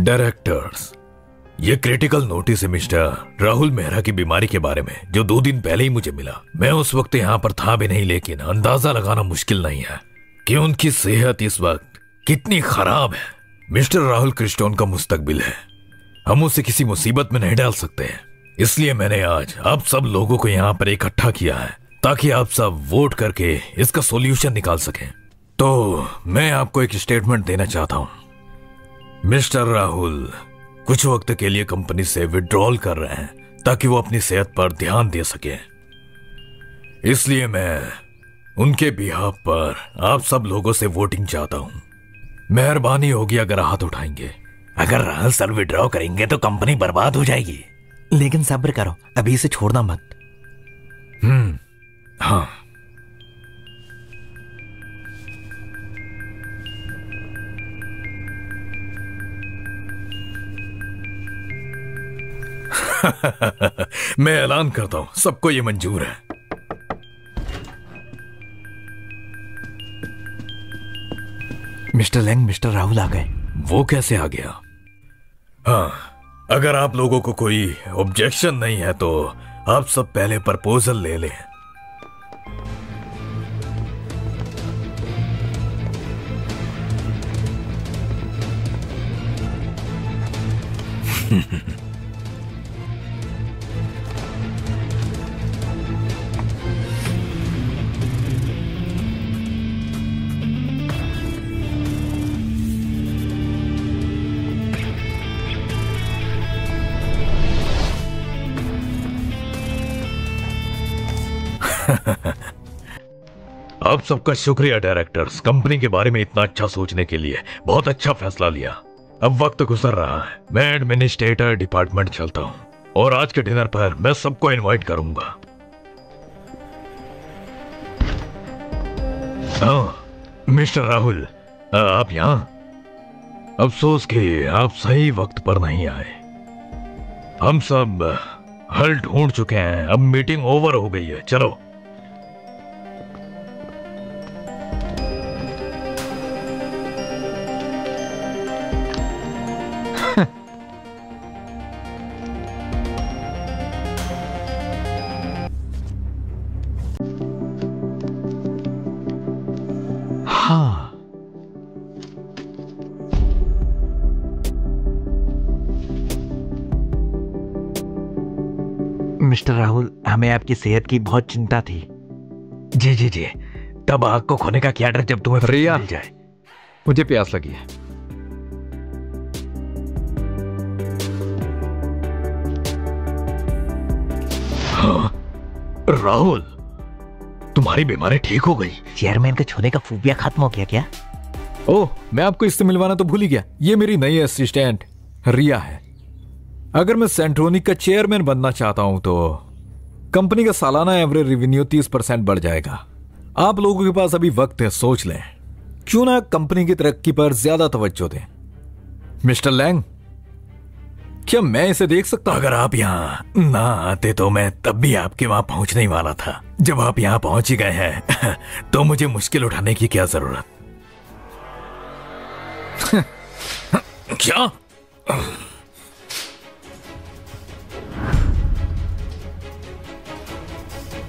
Directors, ये critical notice है mister Rahul Mehra की बीमारी के बारे में, जो 2 दिन पहले ही मुझे मिला। मैं उस वक्त यहाँ पर था भी नहीं, लेकिन अंदाजा लगाना मुश्किल नहीं है कि उनकी सेहत इस वक्त कितनी खराब है। मिस्टर राहुल क्रिस्टोन का मुस्तकबिल है, हम उसे किसी मुसीबत में नहीं डाल सकते हैं। इसलिए मैंने आज आप सब लोगों को यहाँ पर इकट्ठा किया है ताकि आप सब वोट करके इसका सॉल्यूशन निकाल सकें। तो मैं आपको एक स्टेटमेंट देना चाहता हूँ। मिस्टर राहुल कुछ वक्त के लिए कंपनी से विड्रॉल कर रहे हैं ताकि वो अपनी सेहत पर ध्यान दे सके। इसलिए मैं उनके बिहाफ पर आप सब लोगों से वोटिंग चाहता हूं। मेहरबानी होगी अगर हाथ उठाएंगे। अगर राहुल सर विड्रॉ करेंगे तो कंपनी बर्बाद हो जाएगी। लेकिन सब्र करो, अभी इसे छोड़ना मत। हाँ। मैं ऐलान करता हूं, सबको ये मंजूर है। मिस्टर लैंग, मिस्टर राहुल आ गए। वो कैसे आ गया? हाँ, अगर आप लोगों को कोई ऑब्जेक्शन नहीं है तो आप सब पहले प्रपोजल ले लें। आप सबका शुक्रिया डायरेक्टर्स, कंपनी के बारे में इतना अच्छा सोचने के लिए। बहुत अच्छा फैसला लिया। अब वक्त गुजर रहा है, मैं एडमिनिस्ट्रेटर डिपार्टमेंट चलता हूं और आज के डिनर पर मैं सबको इनवाइट करूंगा। मिस्टर राहुल, आप यहां? अफसोस कि आप सही वक्त पर नहीं आए। हम सब हल ढूंढ चुके हैं, अब मीटिंग ओवर हो गई है। चलो। हाँ, मिस्टर राहुल, हमें आपकी सेहत की बहुत चिंता थी। जी जी जी। तब आग को खोने का क्या डर जब तुम्हें रिया, मिल जाए। मुझे प्यास लगी है। हाँ, राहुल, तुम्हारी बीमारी ठीक हो गई? चेयरमैन के छूने का फूबिया खत्म हो गया क्या? ओह, मैं आपको इससे मिलवाना तो भूल ही गया। ये मेरी नई असिस्टेंट रिया है। अगर मैं सेंट्रोनिक का चेयरमैन बनना चाहता हूं तो कंपनी का सालाना एवरेज रेवेन्यू 30% बढ़ जाएगा। आप लोगों के पास अभी वक्त है, सोच लें। क्यों ना कंपनी की तरक्की पर ज्यादा तवज्जो दें। मिस्टर लैंग, क्या मैं इसे देख सकता हूं? अगर आप यहाँ ना आते तो मैं तब भी आपके वहां पहुंचने ही वाला था। जब आप यहाँ पहुंच ही गए हैं तो मुझे मुश्किल उठाने की क्या जरूरत? क्या?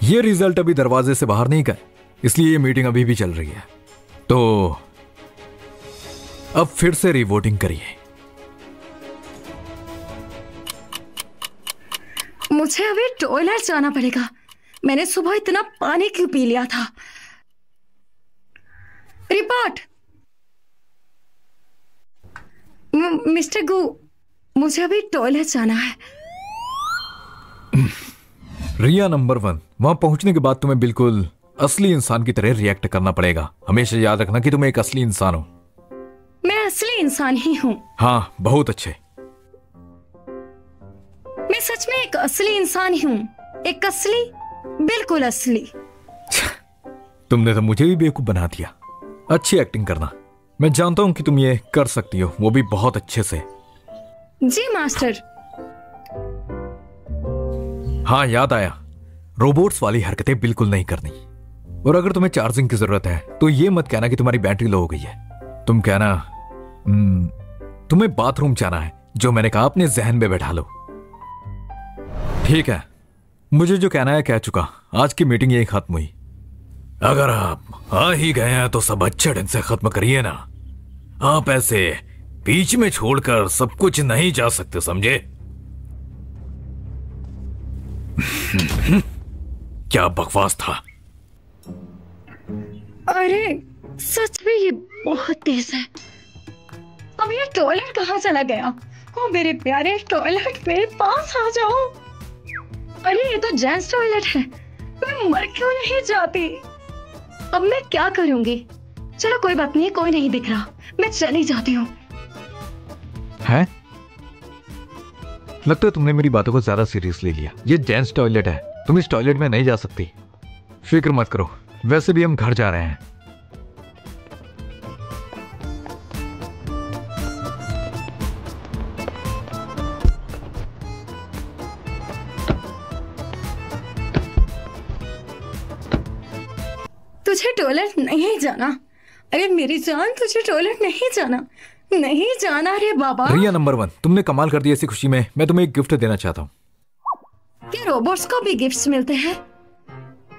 ये रिजल्ट अभी दरवाजे से बाहर नहीं गए, इसलिए ये मीटिंग अभी भी चल रही है। तो अब फिर से रिवोटिंग करिए। मुझे अभी टॉयलेट जाना पड़ेगा। मैंने सुबह इतना पानी क्यों पी लिया था? रिपोर्ट। मिस्टर गु, मुझे अभी टॉयलेट जाना है। रिया नंबर 1, वहां पहुंचने के बाद तुम्हें बिल्कुल असली इंसान की तरह रिएक्ट करना पड़ेगा। हमेशा याद रखना कि तुम एक असली इंसान हो। मैं असली इंसान ही हूँ। हाँ, बहुत अच्छे। मैं सच में एक असली इंसान हूँ। एक असली, बिल्कुल असली। तुमने तो मुझे भी बेवकूफ बना दिया। अच्छी एक्टिंग करना। मैं जानता हूं कि तुम ये कर सकती हो, वो भी बहुत अच्छे से। जी मास्टर। हाँ, याद आया, रोबोट्स वाली हरकतें बिल्कुल नहीं करनी। और अगर तुम्हें चार्जिंग की जरूरत है तो ये मत कहना कि तुम्हारी बैटरी लो हो गई है। तुम कहना तुम्हें बाथरूम जाना है, जो मैंने कहा अपने जहन में बैठा लो। ठीक है, मुझे जो कहना है कह चुका। आज की मीटिंग यही खत्म हुई। अगर आप आ ही गए हैं तो सब अच्छे ढंग से खत्म करिए ना। आप ऐसे बीच में छोड़कर सब कुछ नहीं जा सकते, समझे? क्या बकवास था। अरे सच में ये बहुत तेज है। अब ये टॉयलेट कहाँ चला गया? ओ मेरे प्यारे टॉयलेट मेरे पास आ जाओ। अरे ये तो जेंट्स टॉयलेट है, मैं मर क्यों नहीं जाती? अब मैं क्या करूंगी? चलो कोई बात नहीं, कोई नहीं दिख रहा, मैं चली जाती हूँ। है? लगता है तुमने मेरी बातों को ज्यादा सीरियसली लिया। ये जेंट्स टॉयलेट है, तुम इस टॉयलेट में नहीं जा सकती। फिक्र मत करो, वैसे भी हम घर जा रहे हैं। तुझे टॉयलेट नहीं जाना? अरे मेरी जान, तुझे टॉयलेट नहीं जाना, नहीं जाना रे बाबा। रिया नंबर 1, तुमने कमाल कर दिया। इसी खुशी में मैं तुम्हें एक गिफ्ट देना चाहता हूँ। क्या रोबोट्स को भी गिफ्ट्स मिलते हैं?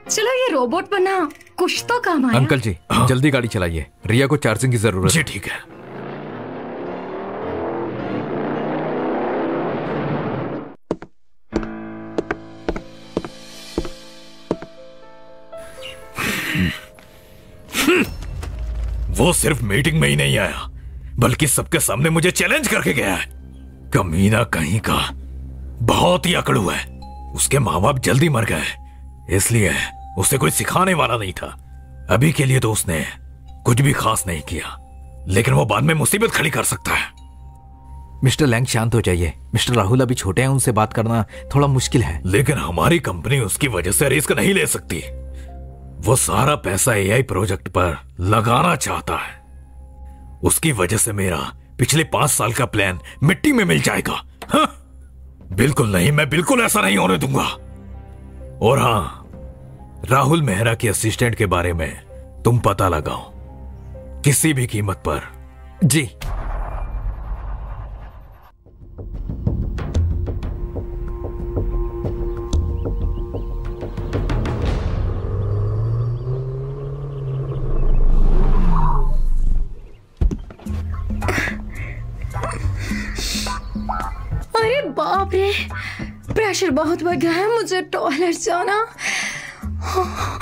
चलो ये रोबोट बना कुछ तो काम आया। अंकल जी जल्दी गाड़ी चलाइए, रिया को चार्जिंग की जरूरत है। जी ठीक है। वो सिर्फ मीटिंग में ही नहीं आया, बल्कि सबके सामने मुझे चैलेंज करके गया है। कमीना कहीं का, बहुत ही अकड़ू है। उसके माँ बाप जल्दी मर गए, इसलिए उसे कोई सिखाने वाला नहीं था। अभी के लिए तो उसने कुछ भी खास नहीं किया, लेकिन वो बाद में मुसीबत खड़ी कर सकता है। मिस्टर लैंग शांत हो जाइए। मिस्टर राहुल अभी छोटे हैं, उनसे बात करना थोड़ा मुश्किल है। लेकिन हमारी कंपनी उसकी वजह से रिस्क नहीं ले सकती। वो सारा पैसा एआई प्रोजेक्ट पर लगाना चाहता है। उसकी वजह से मेरा पिछले 5 साल का प्लान मिट्टी में मिल जाएगा। हाँ? बिल्कुल नहीं, मैं बिल्कुल ऐसा नहीं होने दूंगा। और हाँ, राहुल मेहरा के असिस्टेंट के बारे में तुम पता लगाओ, किसी भी कीमत पर। जी। अरे बाप रे, प्रेशर बहुत बढ़ गया है, मुझे टॉयलेट जाना।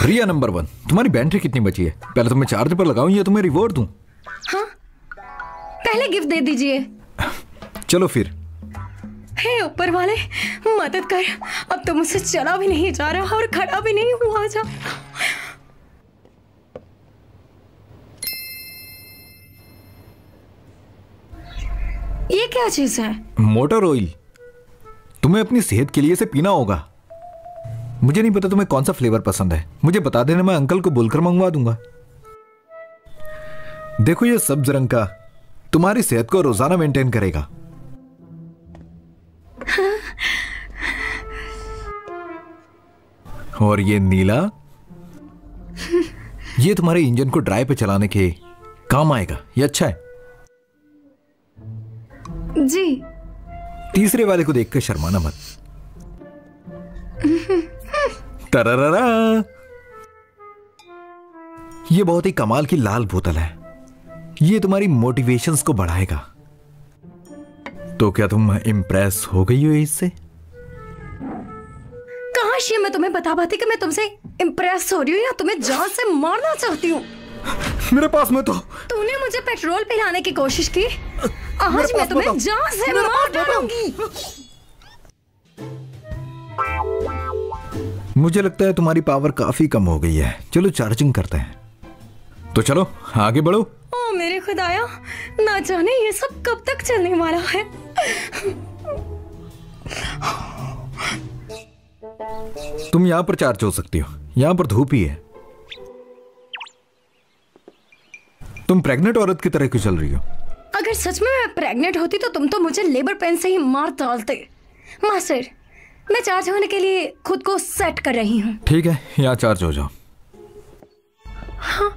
रिया नंबर 1, तुम्हारी बैटरी कितनी बची है? पहले तो मैं चार्ज पर लगाऊं या तुम्हें रिवॉर्ड दूं? हाँ, पहले गिफ्ट दे दीजिए। चलो फिर। हे ऊपर वाले, मदद कर। अब तो मुझसे चला भी नहीं जा रहा और खड़ा भी नहीं हुआ जा। ये क्या चीज है? Motor oil. तुम्हें अपनी सेहत के लिए इसे पीना होगा। मुझे नहीं पता तुम्हें कौन सा फ्लेवर पसंद है, मुझे बता देना, मैं अंकल को बोलकर मंगवा दूंगा। देखो ये सब्ज रंग का तुम्हारी सेहत को रोजाना मेंटेन करेगा। और ये नीला, ये तुम्हारे इंजन को ड्राई पे चलाने के काम आएगा। ये अच्छा है। जी। तीसरे वाले को देखकर शर्माना मत। तरररा। ये बहुत ही कमाल की लाल बोतल है, ये तुम्हारी मोटिवेशंस को बढ़ाएगा। तो क्या तुम इंप्रेस हो गई हो इससे? काश ये मैं तुम्हें बता पाती कि मैं तुमसे इंप्रेस हो रही हूँ या तुम्हें जान से मारना चाहती हूँ। मेरे पास में तो तूने मुझे पेट्रोल पिलाने की कोशिश की, आज मैं तुम्हें जान से मार डालूंगी। मुझे लगता है तुम्हारी पावर काफी कम हो गई है। चलो चार्जिंग करते हैं। तो चलो आगे बढ़ो। ओ मेरे खुदाया, ना जाने ये सब कब तक चलने वाला है। तुम यहां पर चार्ज हो सकती हो, यहां पर धूप ही है। तुम प्रेग्नेंट औरत की तरह क्यों चल रही हो? अगर सच में मैं प्रेग्नेंट होती तो तुम तो मुझे लेबर पेन से ही मार डालते। मास्टर, मैं चार्ज होने के लिए खुद को सेट कर रही हूँ। ठीक है, यहाँ चार्ज हो जाओ। हाँ,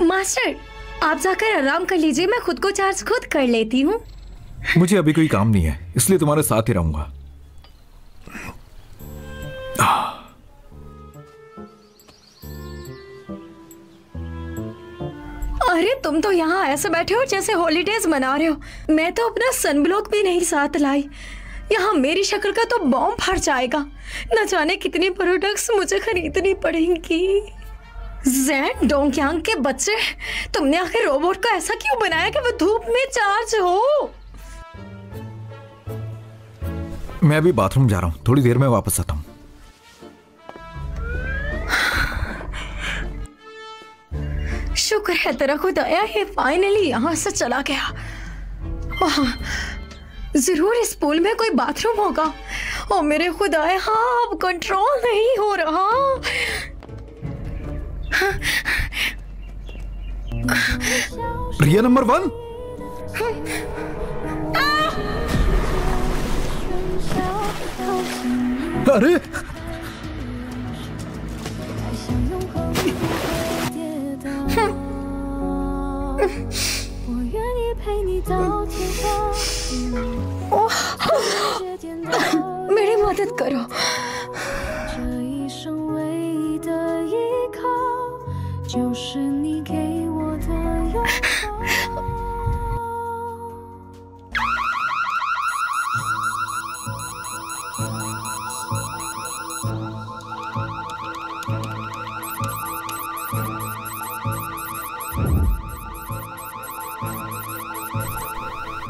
मास्टर आप जाकर आराम कर लीजिए, मैं खुद को चार्ज खुद कर लेती हूँ। मुझे अभी कोई काम नहीं है, इसलिए तुम्हारे साथ ही रहूंगा। अरे तुम तो यहाँ ऐसे बैठे हो जैसे हॉलीडेज मना रहे हो। मैं तो अपना सनब्लॉक भी नहीं साथ लाई। यहाँ मेरी शक्ल का तो बॉम्ब फट जाएगा। न जाने कितनी प्रोडक्ट्स मुझे खरीदनी पड़ेंगी। ज़ैन डोंगयांग के बच्चे, तुमने आखिर रोबोट को ऐसा क्यों बनाया कि वो धूप में चार्ज हो? मैं अभी बाथरूम जा रहा हूँ, थोड़ी देर में वापस आता हूँ। शुक्र है तेरा खुदाया, ये फाइनली यहाँ से चला गया। जरूर इस पूल में कोई बाथरूम होगा। ओ मेरे खुदाया, हाँ अब कंट्रोल नहीं हो रहा। रिया नंबर 1। अरे मेरी मदद करो।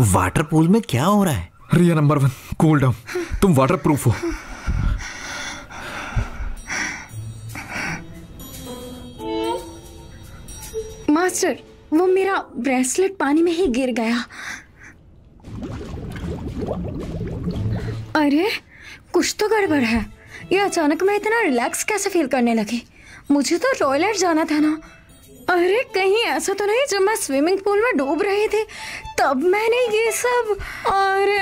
वाटर पूल में क्या हो रहा है? रिया नंबर 1, कूल डाउन। तुम वाटर प्रूफ हो। मास्टर, वो मेरा ब्रेसलेट पानी में ही गिर गया। अरे कुछ तो गड़बड़ है। ये अचानक मैं इतना रिलैक्स कैसे फील करने लगी? मुझे तो टॉयलेट जाना था ना। अरे कहीं ऐसा तो नहीं जब मैं स्विमिंग पूल में डूब रही थी तब मैंने ये सब। अरे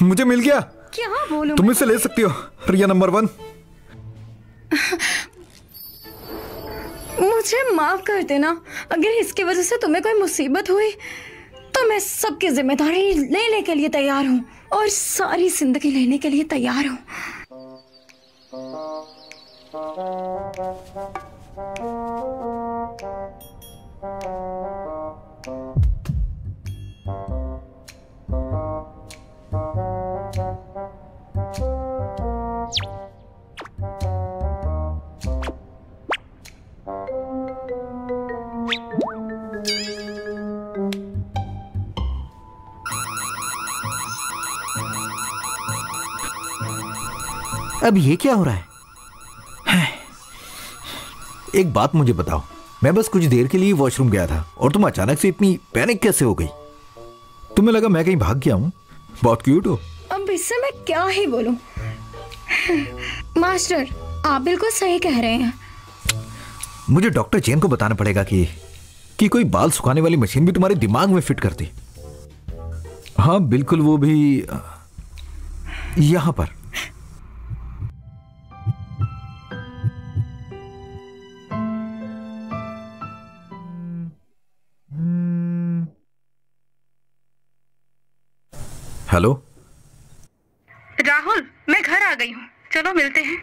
मुझे मिल गया। क्या बोलूं? तुम इसे ले सकती हो रिया नंबर 1। मुझे माफ कर देना। अगर इसकी वजह से तुम्हें कोई मुसीबत हुई तो मैं सबकी जिम्मेदारी लेने के लिए तैयार हूँ और सारी जिंदगी लेने के लिए तैयार हूँ। अब ये क्या हो रहा है? एक बात मुझे बताओ, मैं बस कुछ देर के लिए वॉशरूम गया था और तुम अचानक से इतनी पैनिक कैसे हो गई? तुम्हें लगा मैं कहीं भाग गया हूँ? बहुत क्यूट हो। अब इससे मैं क्या ही बोलूं। मास्टर, आप बिल्कुल सही कह रहे हैं। मुझे डॉक्टर चेन को बताना पड़ेगा कि कोई बाल सुखाने वाली मशीन भी तुम्हारे दिमाग में फिट करती। हाँ बिल्कुल, वो भी यहां पर। हेलो राहुल, मैं घर आ गई हूँ, चलो मिलते हैं।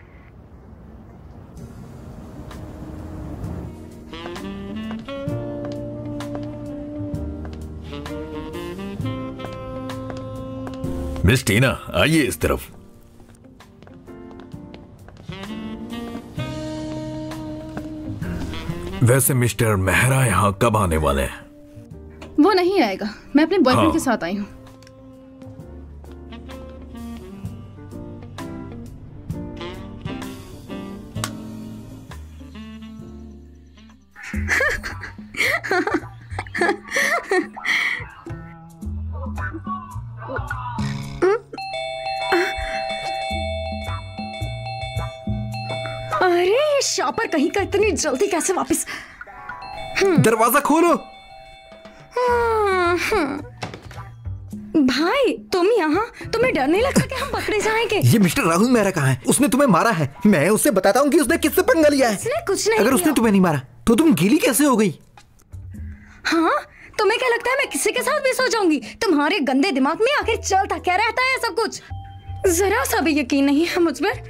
मिस टीना, आइए इस तरफ। वैसे मिस्टर मेहरा यहाँ कब आने वाले हैं? वो नहीं आएगा, मैं अपने बॉयफ्रेंड हाँ। के साथ आई हूँ। अरे ये शॉपर कहीं का इतनी जल्दी कैसे वापस? दरवाजा खोलो। भाई तुम यहाँ, तुम्हें डर नहीं लगता कि हम पकड़े जाएंगे? ये मिस्टर राहुल मेहरा कहाँ है? उसने तुम्हें मारा है। मैं उससे बताता हूँ कि उसने किससे पंगा लिया है। उसने कुछ नहीं अगर उसने किया। तुम्हें नहीं मारा तो तुम गीली कैसे हो गई? हाँ, तुम्हें क्या लगता है मैं किसी के साथ भी सो जाऊंगी? तुम्हारे गंदे दिमाग में आखिर चलता क्या रहता है सब कुछ? जरा सा भी यकीन नहीं है मुझ पर।